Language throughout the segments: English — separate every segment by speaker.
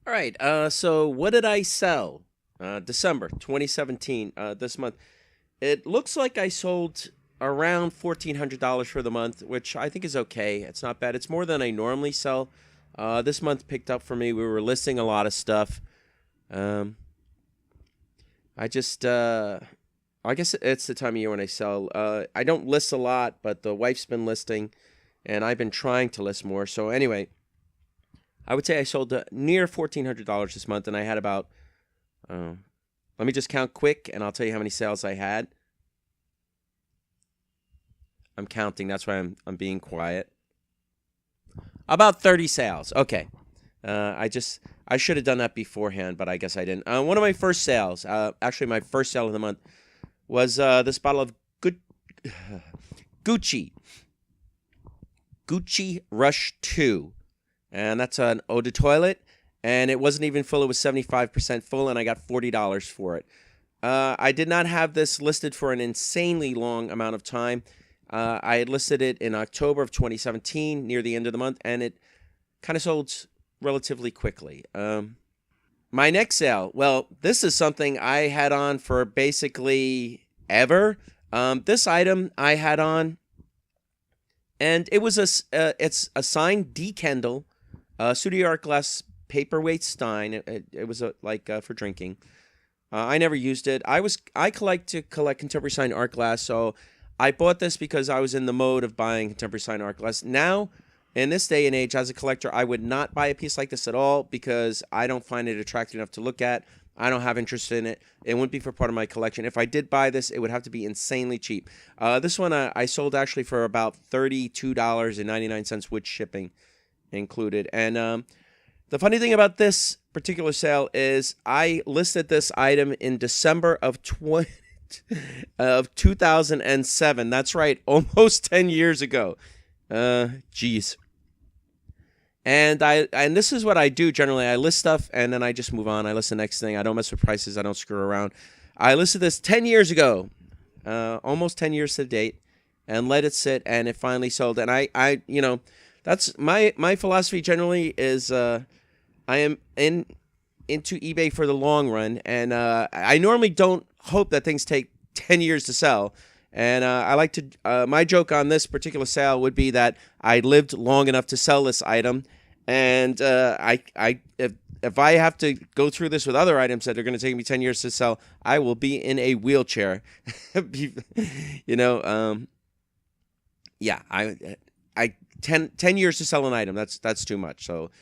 Speaker 1: All right. So what did I sell? December 2017. This month, it looks like I sold around $1,400 for the month, which I think is okay. It's not bad. It's more than I normally sell. This month picked up for me. We were listing a lot of stuff. I just, I guess it's the time of year when I sell. I don't list a lot, but the wife's been listing, and I've been trying to list more. So anyway, I would say I sold near $1,400 this month, and I had about, let me just count quick, and I'll tell you how many sales I had. I'm counting. That's why I'm being quiet. About 30 sales. Okay. I should have done that beforehand, but I guess I didn't. One of my first sales, actually my first sale of the month, was this bottle of Gucci Rush 2. And that's an eau de toilette. And it wasn't even full. It was 75% full, and I got $40 for it. I did not have this listed for an insanely long amount of time. I had listed it in October of 2017, near the end of the month, and it kind of sold relatively quickly. My next sale, well, this is something I had on for basically ever. This item I had on, and it was it's a signed D. Kendall, Studio Art Glass paperweight stein. It was for drinking. I never used it. I like to collect contemporary signed art glass, so I bought this because I was in the mode of buying contemporary signed art glass. Now, in this day and age, as a collector, I would not buy a piece like this at all because I don't find it attractive enough to look at. I don't have interest in it. It wouldn't be for part of my collection. If I did buy this, it would have to be insanely cheap. This one I sold actually for about $32.99 with shipping included. And the funny thing about this particular sale is I listed this item in December of 2007. That's right, almost 10 years ago. Geez. And this is what I do generally. I list stuff and then I just move on. I list the next thing. I don't mess with prices. I don't screw around. I listed this 10 years ago, almost 10 years to date, and let it sit, and it finally sold. And I that's my philosophy generally is I am into eBay for the long run, and I normally don't hope that things take 10 years to sell. And I like to, my joke on this particular sale would be that I lived long enough to sell this item. And if I have to go through this with other items that are going to take me 10 years to sell, I will be in a wheelchair. Yeah, 10 years to sell an item, that's too much. So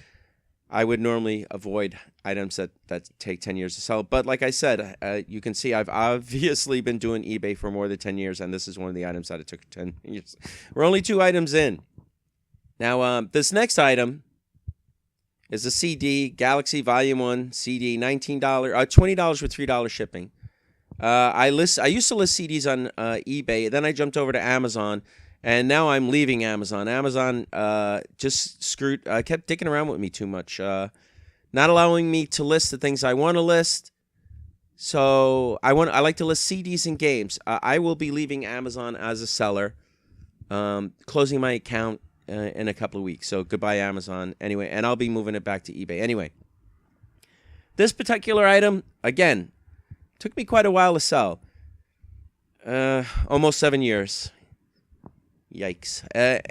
Speaker 1: I would normally avoid items that take 10 years to sell. But like I said, you can see I've obviously been doing eBay for more than 10 years, and this is one of the items that it took 10 years. We're only 2 items in. Now, this next item is a CD, Galaxy Volume 1 CD, $20 with $3 shipping. I used to list CDs on eBay, then I jumped over to Amazon. And now I'm leaving Amazon. Amazon just kept dicking around with me too much. Not allowing me to list the things I want to list. So I like to list CDs and games. I will be leaving Amazon as a seller, closing my account in a couple of weeks. So goodbye, Amazon. Anyway, and I'll be moving it back to eBay. Anyway, this particular item, again, took me quite a while to sell. Almost 7 years. Yikes.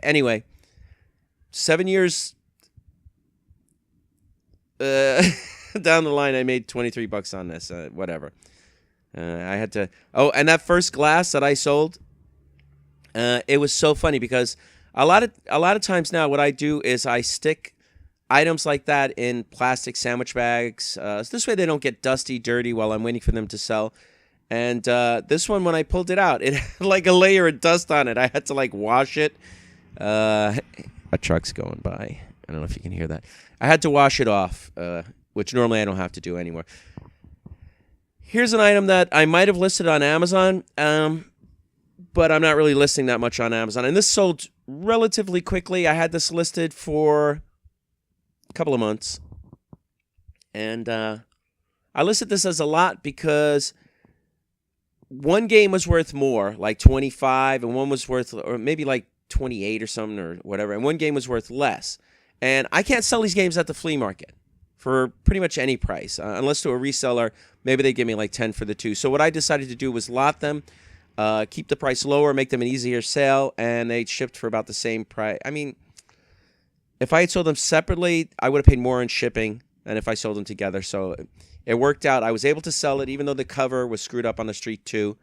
Speaker 1: Anyway, 7 years down the line, I made $23 on this. Whatever. I had to. Oh, and that first glass that I sold, it was so funny because a lot of times now, what I do is I stick items like that in plastic sandwich bags. So this way, they don't get dusty, dirty while I'm waiting for them to sell. And this one, when I pulled it out, it had like a layer of dust on it. I had to like wash it. A truck's going by. I don't know if you can hear that. I had to wash it off, which normally I don't have to do anymore. Here's an item that I might have listed on Amazon, but I'm not really listing that much on Amazon. And this sold relatively quickly. I had this listed for a couple of months. And I listed this as a lot because one game was worth more, like 25, and one was worth, or maybe like 28 or something or whatever, and one game was worth less. And I can't sell these games at the flea market. for pretty much any price, unless to a reseller, maybe they give me like 10 for the two. So what I decided to do was lot them, keep the price lower, make them an easier sale, and they shipped for about the same price. I mean, if I had sold them separately, I would have paid more in shipping than if I sold them together. So it worked out. I was able to sell it, even though the cover was screwed up on the street too.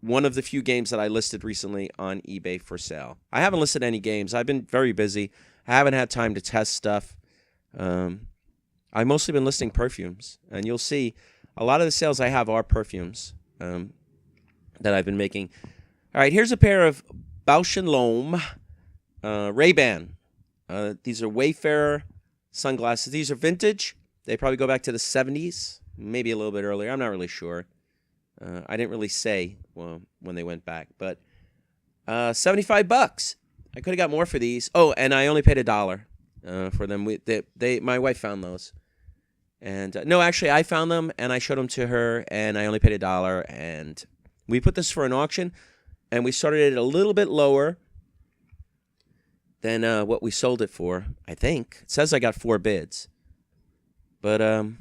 Speaker 1: One of the few games that I listed recently on eBay for sale. I haven't listed any games. I've been very busy. I haven't had time to test stuff. I've mostly been listing perfumes, and you'll see a lot of the sales I have are perfumes that I've been making. All right, here's a pair of Bausch & Lomb Ray-Ban. These are Wayfarer sunglasses. These are vintage. They probably go back to the 70s, maybe a little bit earlier. I'm not really sure. I didn't really say when they went back, but $75. I could have got more for these. Oh, and I only paid $1 for them. My wife found those, and no, actually, I found them and I showed them to her, and I only paid $1. And we put this for an auction, and we started it a little bit lower than what we sold it for. I think it says I got 4 bids, but $1.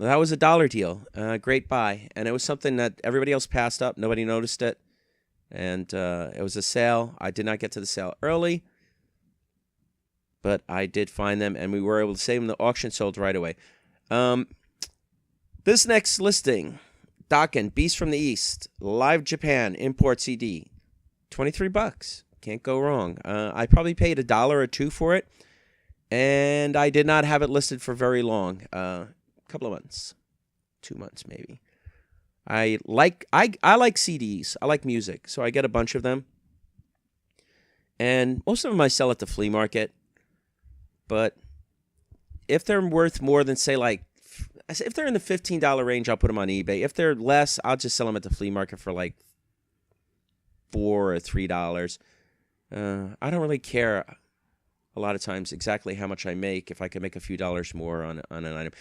Speaker 1: That was a $1 deal. Great buy. And it was something that everybody else passed up. Nobody noticed it. And it was a sale. I did not get to the sale early, but I did find them, and we were able to save them. The auction sold right away. This next listing, Dokken, Beast from the East, Live Japan, import CD, $23. Can't go wrong. I probably paid $1 or $2 for it, and I did not have it listed for very long. Couple of months, 2 months maybe. I like CDs. I like music, so I get a bunch of them, and most of them I sell at the flea market. But if they're worth more than, say, like, if they're in the $15 range, I'll put them on eBay. If they're less, I'll just sell them at the flea market for like $4 or $3. I don't really care a lot of times exactly how much I make if I can make a few dollars more on an item.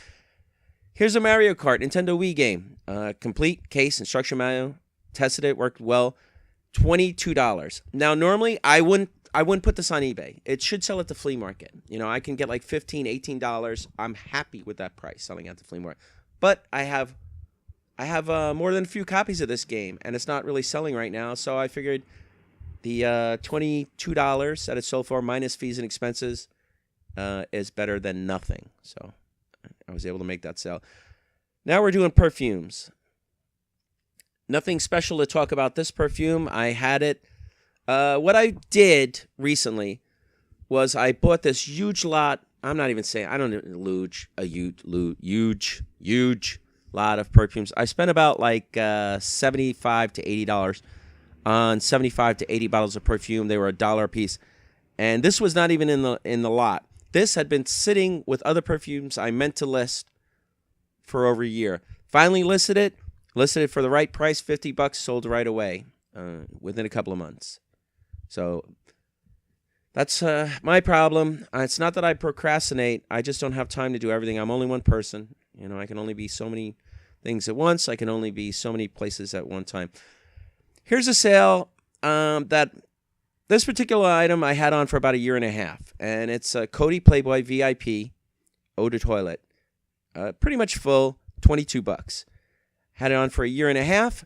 Speaker 1: Here's a Mario Kart Nintendo Wii game. Complete case, instruction manual. Tested it, worked well. $22. Now, normally, I wouldn't put this on eBay. It should sell at the flea market. You know, I can get like $15, $18. I'm happy with that price selling at the flea market. But I have more than a few copies of this game, and it's not really selling right now. So I figured the $22 that it sold for, minus fees and expenses, is better than nothing. So I was able to make that sale. Now we're doing perfumes. Nothing special to talk about this perfume. I had it. What I did recently was I bought this huge lot. I'm not even saying, I don't know, huge lot of perfumes. I spent about like $75 to $80 on 75 to 80 bottles of perfume. They were $1 a piece. And this was not even in the lot. This had been sitting with other perfumes I meant to list for over a year. Finally listed it for the right price, $50, sold right away within a couple of months. So that's my problem. It's not that I procrastinate. I just don't have time to do everything. I'm only one person. You know, I can only be so many things at once. I can only be so many places at one time. Here's a sale that this particular item I had on for about a year and a half, and it's a Coty Playboy VIP Eau de Toilette. Pretty much full, $22. Had it on for a year and a half,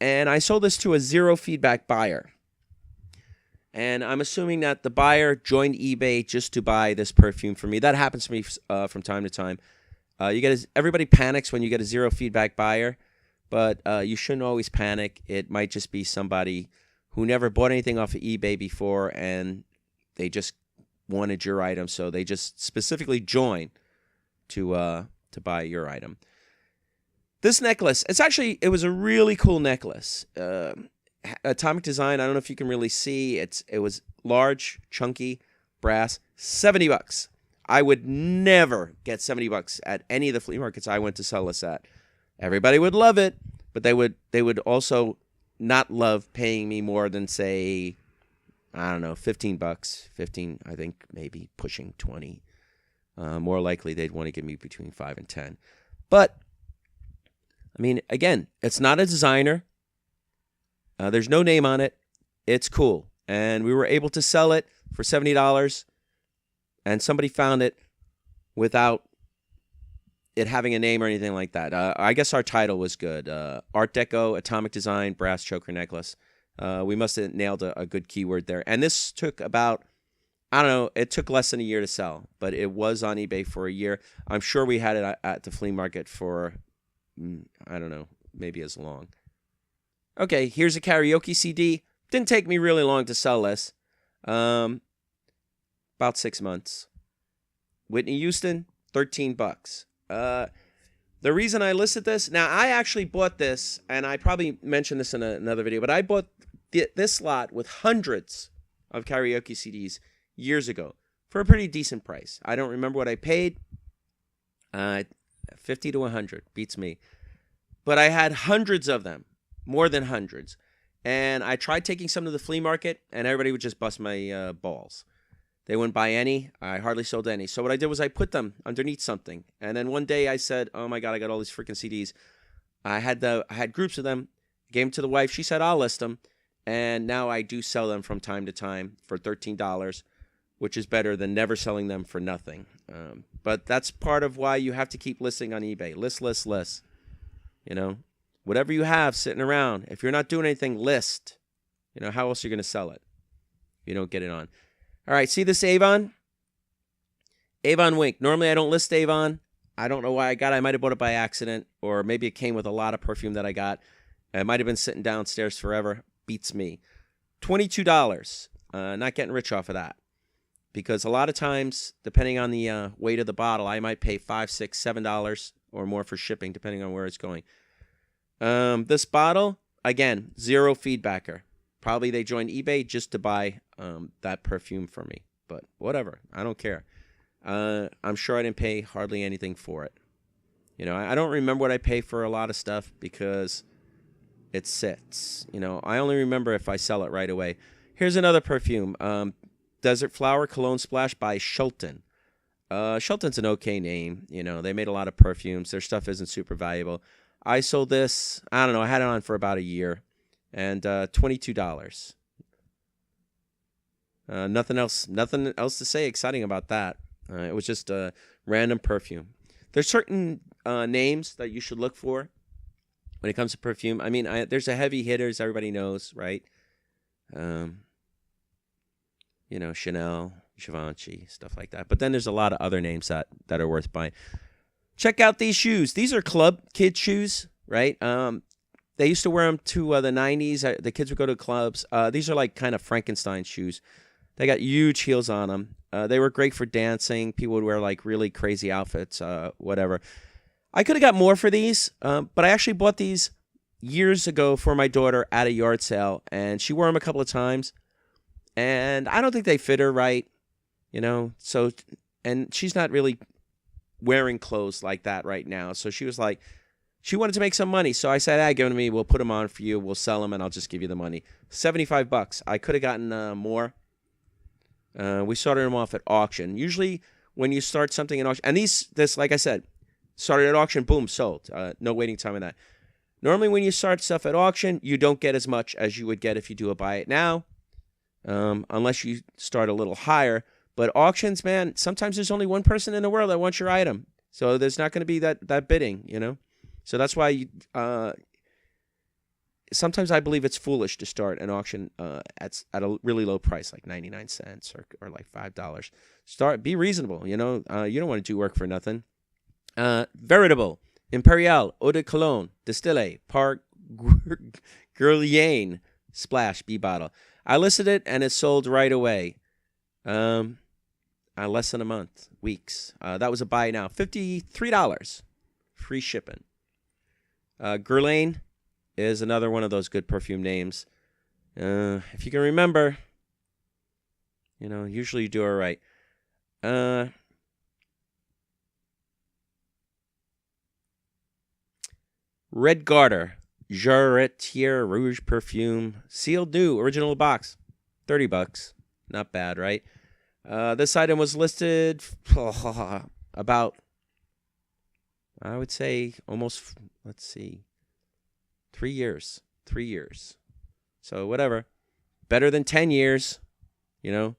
Speaker 1: and I sold this to a zero feedback buyer. And I'm assuming that the buyer joined eBay just to buy this perfume for me. That happens to me from time to time. Everybody panics when you get a zero feedback buyer, but you shouldn't always panic. It might just be somebody who never bought anything off of eBay before, and they just wanted your item, so they just specifically joined to buy your item. This necklace, it was a really cool necklace. Atomic design, I don't know if you can really see. It was large, chunky, brass, $70. I would never get $70 at any of the flea markets I went to sell this at. Everybody would love it, but they would also not love paying me more than, say, I don't know, $15. 15, I think, maybe pushing 20. More likely they'd want to give me between 5 and 10. But I mean, again, it's not a designer. There's no name on it. It's cool. And we were able to sell it for $70. and somebody found it without it having a name or anything like that. I guess our title was good. Art Deco, Atomic Design, Brass Choker Necklace. We must have nailed a good keyword there. And this took about, I don't know, it took less than a year to sell, but it was on eBay for a year. I'm sure we had it at the flea market for, I don't know, maybe as long. Okay, here's a karaoke CD. Didn't take me really long to sell this. About 6 months. Whitney Houston, $13. The reason I listed this, now I actually bought this, and I probably mentioned this in another video, but I bought this lot with hundreds of karaoke CDs years ago for a pretty decent price. I don't remember what I paid. 50 to 100 beats me. But I had hundreds of them, more than hundreds. And I tried taking some to the flea market, and everybody would just bust my balls. They wouldn't buy any. I hardly sold any. So what I did was I put them underneath something. And then one day I said, oh my God, I got all these freaking CDs. I had groups of them, gave them to the wife. She said, I'll list them. And now I do sell them from time to time for $13, which is better than never selling them for nothing. But that's part of why you have to keep listing on eBay. List. You know, whatever you have sitting around, if you're not doing anything, list. You know, how else are you going to sell it if you don't get it on? All right, see this Avon? Avon Wink. Normally I don't list Avon. I don't know why I got it. I might have bought it by accident, or maybe it came with a lot of perfume that I got. It might have been sitting downstairs forever. Beats me. $22. Not getting rich off of that. Because a lot of times, depending on the weight of the bottle, I might pay $5, $6, $7 or more for shipping, depending on where it's going. This bottle, again, zero feedbacker. Probably they joined eBay just to buy that perfume for me. But whatever. I don't care. I'm sure I didn't pay hardly anything for it. You know, I don't remember what I pay for a lot of stuff because it sits. You know, I only remember if I sell it right away. Here's another perfume. Desert Flower Cologne Splash by Shulton. Shulton's an okay name. You know, they made a lot of perfumes. Their stuff isn't super valuable. I sold this, I don't know, I had it on for about a year. And $22. Nothing else to say exciting about that. It was just a random perfume. There's certain names that you should look for when it comes to perfume. I mean, there's a heavy hitters everybody knows, right? You know, Chanel, Givenchy, stuff like that. But then there's a lot of other names that are worth buying. Check out these shoes. These are club kid shoes, right? They used to wear them to the 90s. The kids would go to clubs. These are like kind of Frankenstein shoes. They got huge heels on them. They were great for dancing. People would wear like really crazy outfits, whatever. I could have got more for these, but I actually bought these years ago for my daughter at a yard sale, and she wore them a couple of times. And I don't think they fit her right, you know. So, and she's not really wearing clothes like that right now. So she was like, she wanted to make some money. So I said, give them to me. We'll put them on for you. We'll sell them, and I'll just give you the money. $75. I could have gotten more. We started them off at auction. Usually when you start something in auction, and this, like I said, started at auction, boom, sold. No waiting time on that. Normally when you start stuff at auction, you don't get as much as you would get if you do a buy it now, unless you start a little higher. But auctions, man, sometimes there's only one person in the world that wants your item. So there's not going to be that bidding, you know. So that's why sometimes I believe it's foolish to start an auction at a really low price, like 99 cents or like $5. Be reasonable, you know. You don't want to do work for nothing. Veritable, Imperial, Eau de Cologne, Distille, Par Guerlain, Splash, B bottle. I listed it and it sold right away. Less than a month, weeks. That was a buy now. $53, free shipping. Guerlain is another one of those good perfume names. If you can remember, you know, usually you do all right. Red Garter, Jarretier Rouge perfume, sealed new, original box, $30. Not bad, right? This item was listed about, I would say, almost, let's see, 3 years. 3 years. So whatever. Better than 10 years, you know.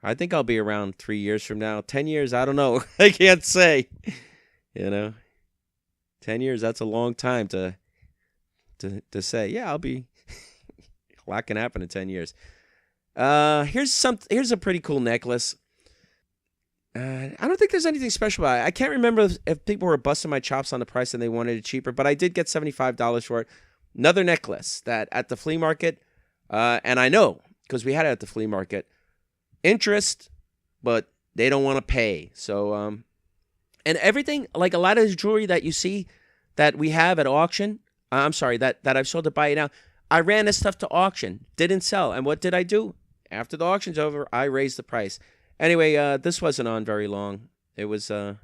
Speaker 1: I think I'll be around 3 years from now. 10 years, I don't know. I can't say. 10 years, that's a long time to say, yeah, I'll be. A lot can happen in 10 years. Here's a pretty cool necklace. I don't think there's anything special about it. I can't remember if people were busting my chops on the price and they wanted it cheaper, but I did get $75 for it. Another necklace that at the flea market, and I know because we had it at the flea market, interest, but they don't want to pay. So, and everything, like a lot of the jewelry that you see that we have at auction, I'm sorry, that I've sold to buy it now, I ran this stuff to auction, didn't sell. And what did I do? After the auction's over, I raised the price. Anyway, this wasn't on very long. It was a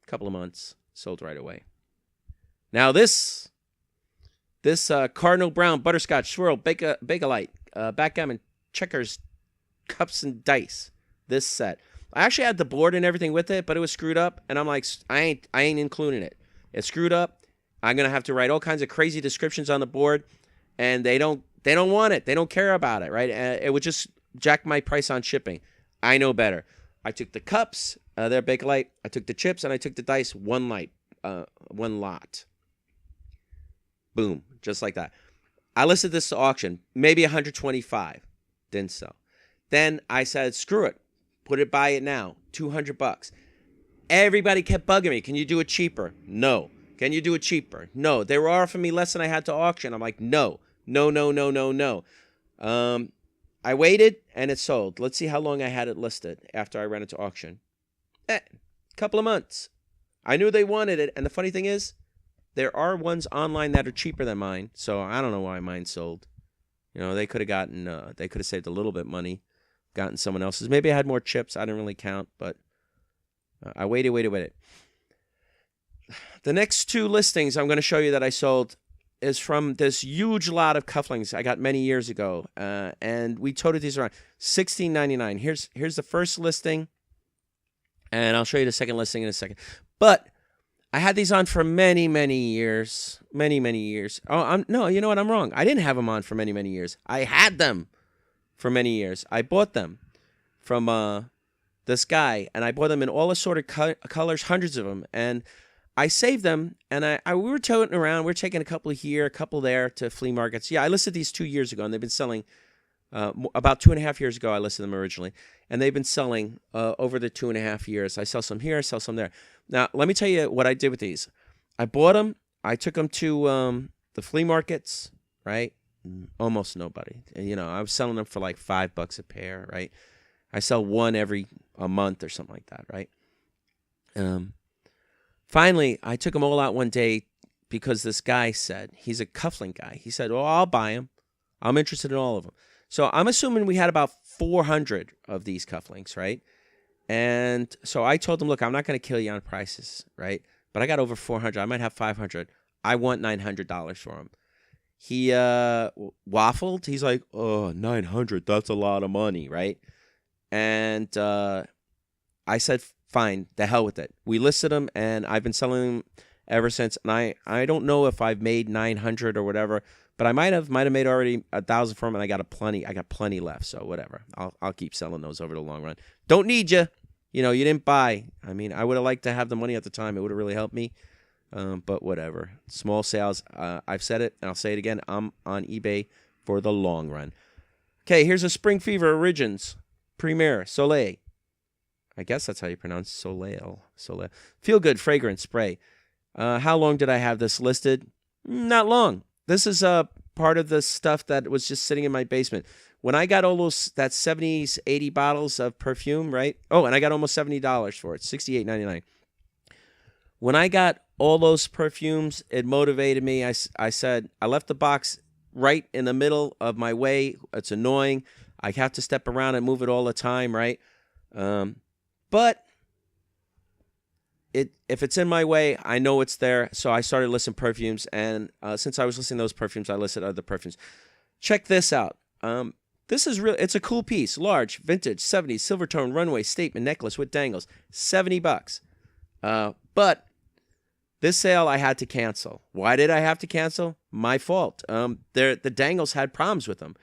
Speaker 1: couple of months. Sold right away. Now this Cardinal Brown Butterscotch Swirl Bakelite Backgammon Checkers Cups and Dice. This set. I actually had the board and everything with it, but it was screwed up, and I'm like, I ain't including it. It's screwed up. I'm gonna have to write all kinds of crazy descriptions on the board, and they don't want it. They don't care about it, right? It would just jack my price on shipping. I know better. I took the cups, they're Bakelite. I took the chips, and I took the dice. One lot. Boom, just like that. I listed this to auction, maybe 125. Didn't sell. Then I said, screw it. Buy it now. $200. Everybody kept bugging me. Can you do it cheaper? No. Can you do it cheaper? No. They were offering me less than I had to auction. I'm like, no. No. I waited, and it sold. Let's see how long I had it listed after I ran it to auction. Couple of months. I knew they wanted it, and the funny thing is, there are ones online that are cheaper than mine, so I don't know why mine sold. They could have saved a little bit money, gotten someone else's. Maybe I had more chips. I didn't really count, but I waited. The next two listings I'm going to show you that I sold is from this huge lot of cufflinks I got many years ago, and we toted these around $16.99. Here's the first listing, and I'll show you the second listing in a second. But I had these on for many years, many years. No, you know what? I'm wrong. I didn't have them on for many years. I had them for many years. I bought them from this guy, and I bought them in all assorted colors, hundreds of them, and I saved them, and we were toting around. We were taking a couple here, a couple there to flea markets. Yeah, I listed these 2 years ago, and they've been selling about 2.5 years ago. I listed them originally, and they've been selling over the 2.5 years. I sell some here, I sell some there. Now, let me tell you what I did with these. I bought them. I took them to the flea markets, right? Almost nobody. And, I was selling them for like $5 a pair, right? I sell one every a month or something like that, right? Finally, I took them all out one day because this guy said, he's a cufflink guy. He said, well, I'll buy them. I'm interested in all of them. So I'm assuming we had about 400 of these cufflinks, right? And so I told him, look, I'm not going to kill you on prices, right? But I got over 400. I might have 500. I want $900 for them. He waffled. He's like, oh, 900, that's a lot of money, right? And I said, fine, the hell with it. We listed them, and I've been selling them ever since. And I don't know if I've made 900 or whatever, but I might have made already 1,000 from them, and I got plenty left. So whatever, I'll keep selling those over the long run. Don't need you. You didn't buy. I mean, I would have liked to have the money at the time. It would have really helped me. But whatever. Small sales. I've said it, and I'll say it again. I'm on eBay for the long run. Okay, here's a Spring Fever Origins Premier Soleil. I guess that's how you pronounce Soleil. Feel Good Fragrance Spray. How long did I have this listed? Not long. This is part of the stuff that was just sitting in my basement. When I got all that 70s, 80 bottles of perfume, right? Oh, and I got almost $70 for it, $68.99. When I got all those perfumes, it motivated me. I said, I left the box right in the middle of my way. It's annoying. I have to step around and move it all the time, right? But if it's in my way, I know it's there. So I started listing perfumes, and since I was listing those perfumes, I listed other perfumes. Check this out. This is real. It's a cool piece, large, vintage, 70s, silver tone, runway statement necklace with dangles, $70. But this sale I had to cancel. Why did I have to cancel? My fault. The dangles had problems with them.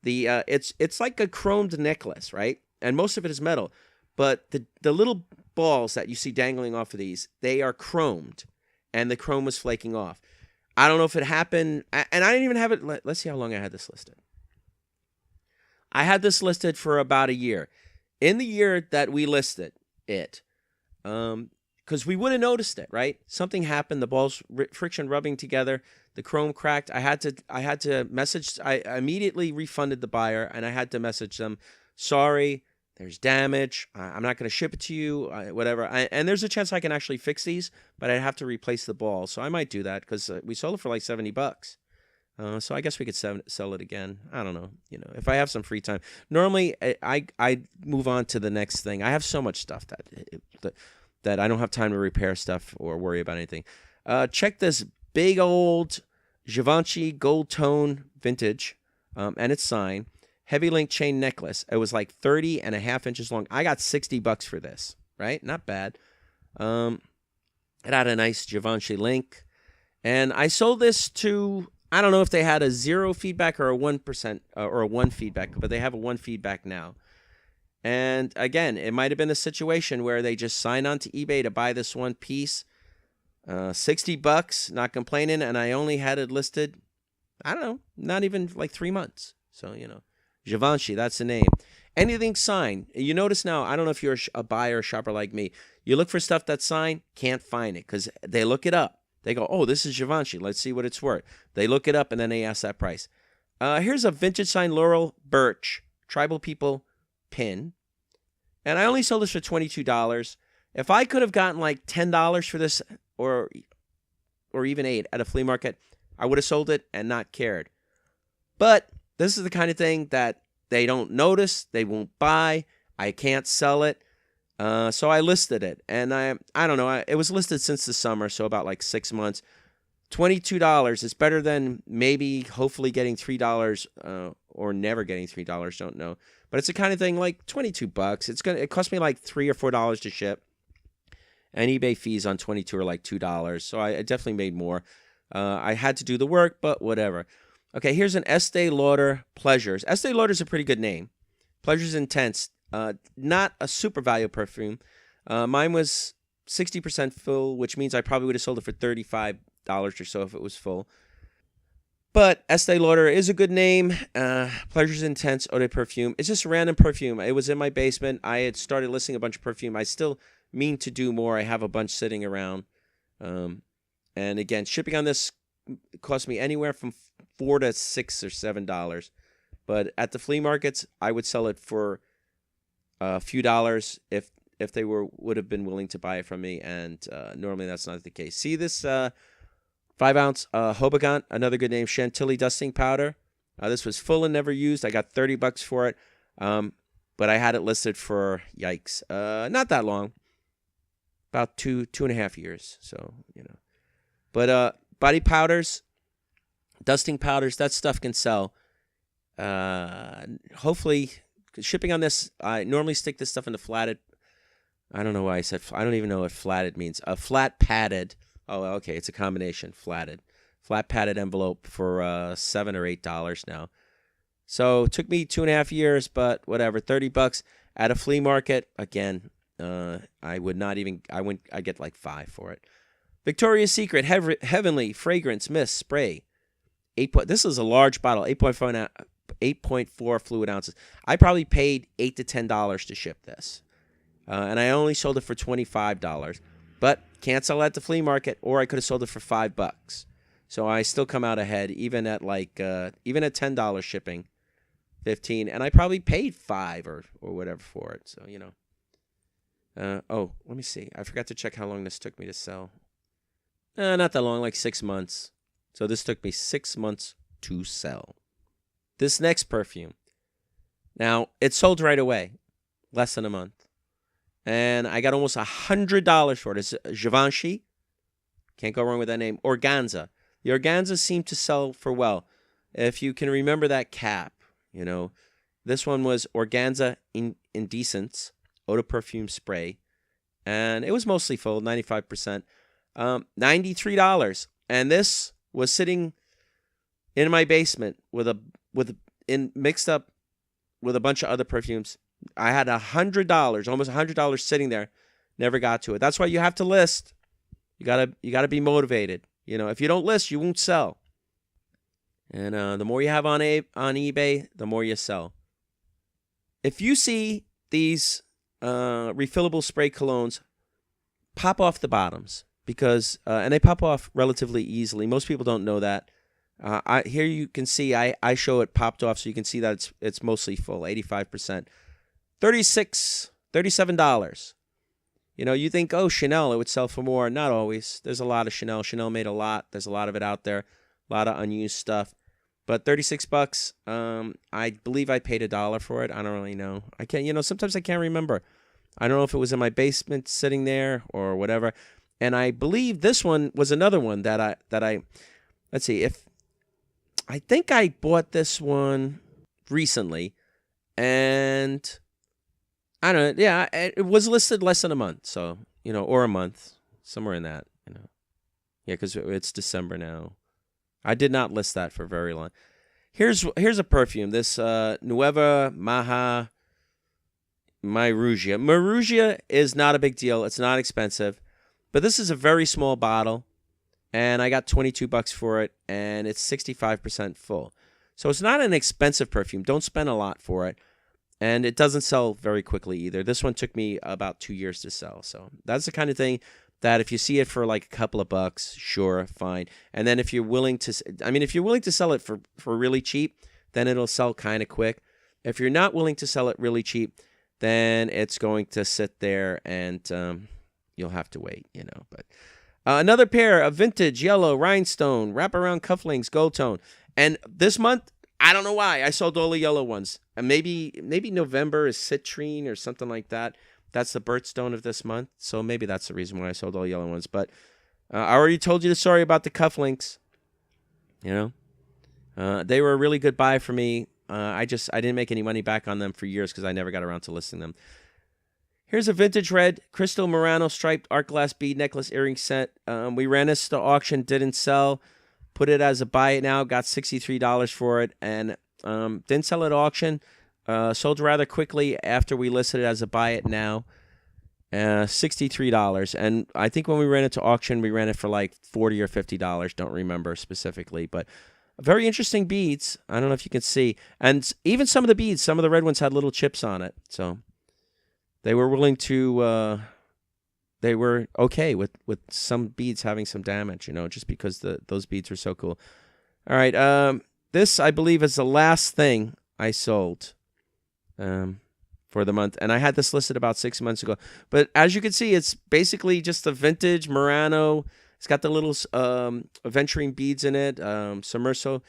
Speaker 1: It's like a chromed necklace, right? and most of it is metal. But the little balls that you see dangling off of these, they are chromed, and the chrome was flaking off. I don't know if it happened, and I didn't even have it. Let's see how long I had this listed. I had this listed for about a year. In the year that we listed it, because we would have noticed it, right? Something happened. The balls friction rubbing together. The chrome cracked. I had to message. I immediately refunded the buyer, and I had to message them, sorry, there's damage. I'm not going to ship it to you, whatever. And there's a chance I can actually fix these, but I'd have to replace the ball. So I might do that because we sold it for like $70. So I guess we could sell it again. I don't know. You know, if I have some free time. Normally, I move on to the next thing. I have so much stuff that I don't have time to repair stuff or worry about anything. Check this big old Givenchy gold tone vintage, and it's signed. Heavy link chain necklace. It was like 30.5 inches long. I got $60 for this, right? Not bad. It had a nice Givenchy link. And I sold this to, I don't know if they had a 0 feedback or a 1% or a 1 feedback, but they have a 1 feedback now. And again, it might have been a situation where they just signed on to eBay to buy this one piece. $60, not complaining, and I only had it listed, I don't know, not even like 3 months. So, you know. Givenchy, that's the name. Anything signed. You notice now, I don't know if you're a buyer or shopper like me. You look for stuff that's signed, can't find it because they look it up. They go, oh, this is Givenchy. Let's see what it's worth. They look it up, and then they ask that price. Here's a vintage signed Laurel Birch Tribal People pin. And I only sold this for $22. If I could have gotten like $10 for this or even $8 at a flea market, I would have sold it and not cared. But this is the kind of thing that they don't notice, they won't buy, I can't sell it. So I listed it, and I don't know, it was listed since the summer, so about like 6 months. $22 is better than maybe, hopefully getting $3 or never getting $3, don't know. But it's the kind of thing like $22. It cost me like $3 or $4 to ship. And eBay fees on 22 are like $2, so I definitely made more. I had to do the work, but whatever. Okay, here's an Estee Lauder Pleasures. Estee Lauder is a pretty good name. Pleasures Intense. Not a super value perfume. Mine was 60% full, which means I probably would have sold it for $35 or so if it was full. But Estee Lauder is a good name. Pleasures Intense Eau de Perfume. It's just a random perfume. It was in my basement. I had started listing a bunch of perfume. I still mean to do more. I have a bunch sitting around. And again, shipping on this cost me anywhere from $4 to $6 or $7. But at the flea markets, I would sell it for a few dollars if they would have been willing to buy it from me. And normally that's not the case. See this 5-ounce Hobegant, another good name, Chantilly dusting powder. This was full and never used. I got $30 for it. But I had it listed for, yikes, not that long. About 2.5 years. So, you know. But body powders, dusting powders, that stuff can sell. Hopefully, shipping on this, I normally stick this stuff into flatted. I don't know why I said, I don't even know what flatted means. A flat padded, oh, okay, it's a combination, flatted. Flat padded envelope for $7 or $8 now. So it took me 2.5 years, but whatever, $30 at a flea market. Again, I get like $5 for it. Victoria's Secret Heavenly Fragrance Mist Spray. This is a large bottle, 8.4 fluid ounces. I probably paid $8 to $10 to ship this. And I only sold it for $25. But can't sell it at the flea market, or I could have sold it for $5. So I still come out ahead, even at $10 shipping, $15, and I probably paid $5 or whatever for it. So, you know. Oh, let me see. I forgot to check how long this took me to sell. Not that long, like 6 months. So this took me 6 months to sell. This next perfume. Now, it sold right away. Less than a month. And I got almost $100 for it. It's Givenchy. Can't go wrong with that name. Organza. The Organza seemed to sell for well. If you can remember that cap, you know. This one was Organza Indecence Eau de Perfume Spray. And it was mostly full, 95%. $93. And this was sitting in my basement mixed up with a bunch of other perfumes. I had $100, almost $100 sitting there, never got to it. That's why you have to list. You gotta be motivated. You know, if you don't list, you won't sell. And the more you have on eBay, the more you sell. If you see these refillable spray colognes, pop off the bottoms because and they pop off relatively easily. Most people don't know that. Here you can see I show it popped off, so you can see that it's mostly full, 85%. $37. You know, you think, oh, Chanel, it would sell for more. Not always. There's a lot of Chanel. Chanel made a lot. There's a lot of it out there, a lot of unused stuff. But $36, I believe I paid $1 for it. I don't really know. I can't, you know, sometimes I can't remember. I don't know if it was in my basement sitting there or whatever. And I believe this one was another one that I let's see, I think I bought this one recently, and I don't know, yeah, it was listed less than a month, so, you know, or a month, somewhere in that, you know. Yeah, because it's December now. I did not list that for very long. Here's a perfume. This Nueva Maja Marugia. Marugia is not a big deal. It's not expensive. But this is a very small bottle, and I got $22 for it, and it's 65% full. So it's not an expensive perfume. Don't spend a lot for it. And it doesn't sell very quickly either. This one took me about 2 years to sell. So that's the kind of thing that if you see it for like a couple of bucks, sure, fine. And then if you're willing to, if you're willing to sell it for really cheap, then it'll sell kind of quick. If you're not willing to sell it really cheap, then it's going to sit there and you'll have to wait, you know. But another pair of vintage yellow rhinestone wraparound cufflinks, gold tone. And this month, I don't know why, I sold all the yellow ones. And maybe November is citrine or something like that. That's the birthstone of this month, so maybe that's the reason why I sold all yellow ones. But I already told you the story about the cufflinks. You know, they were a really good buy for me. I didn't make any money back on them for years because I never got around to listing them. Here's a vintage red crystal Murano striped art glass bead necklace earring set. We ran this to auction, didn't sell. Put it as a buy it now, got $63 for it, and didn't sell at auction. Sold rather quickly after we listed it as a buy it now. $63. And I think when we ran it to auction, we ran it for like $40 or $50. Don't remember specifically, but very interesting beads. I don't know if you can see. And even some of the beads, some of the red ones had little chips on it. So they were willing to, they were okay with some beads having some damage, you know, just because those beads were so cool. All right. This, I believe, is the last thing I sold for the month. And I had this listed about 6 months ago. But as you can see, it's basically just a vintage Murano. It's got the little aventurine beads in it, Submerso,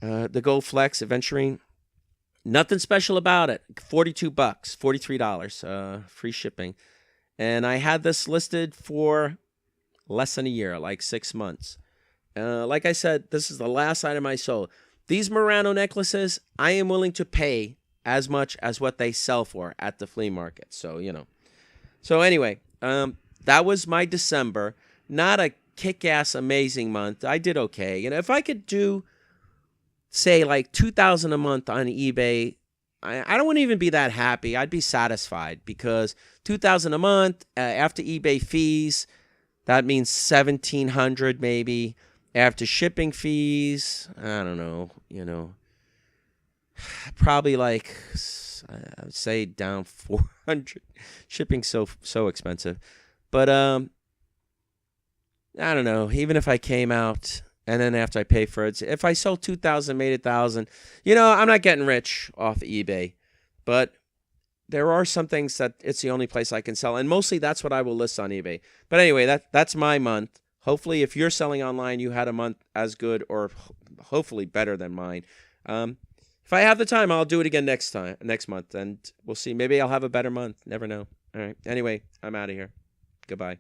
Speaker 1: the gold flex aventurine. Nothing special about it. $42, $43, free shipping. And I had this listed for less than a year, like 6 months. Like I said, this is the last item I sold. These Murano necklaces, I am willing to pay as much as what they sell for at the flea market. So, you know. So anyway, that was my December. Not a kick-ass amazing month. I did okay. You know, if I could do, say, like $2,000 a month on eBay, I don't want to even be that happy. I'd be satisfied because $2,000 a month after eBay fees, that means $1,700 maybe. After shipping fees, I don't know, you know, probably like, I would say down $400. Shipping's so expensive. But I don't know, even if I came out and then after I pay for it, if I sold 2,000, made 1,000, you know, I'm not getting rich off eBay. But there are some things that it's the only place I can sell, and mostly that's what I will list on eBay. But anyway, that's my month. Hopefully, if you're selling online, you had a month as good or hopefully better than mine. If I have the time, I'll do it again next month, and we'll see. Maybe I'll have a better month. Never know. All right. Anyway, I'm out of here. Goodbye.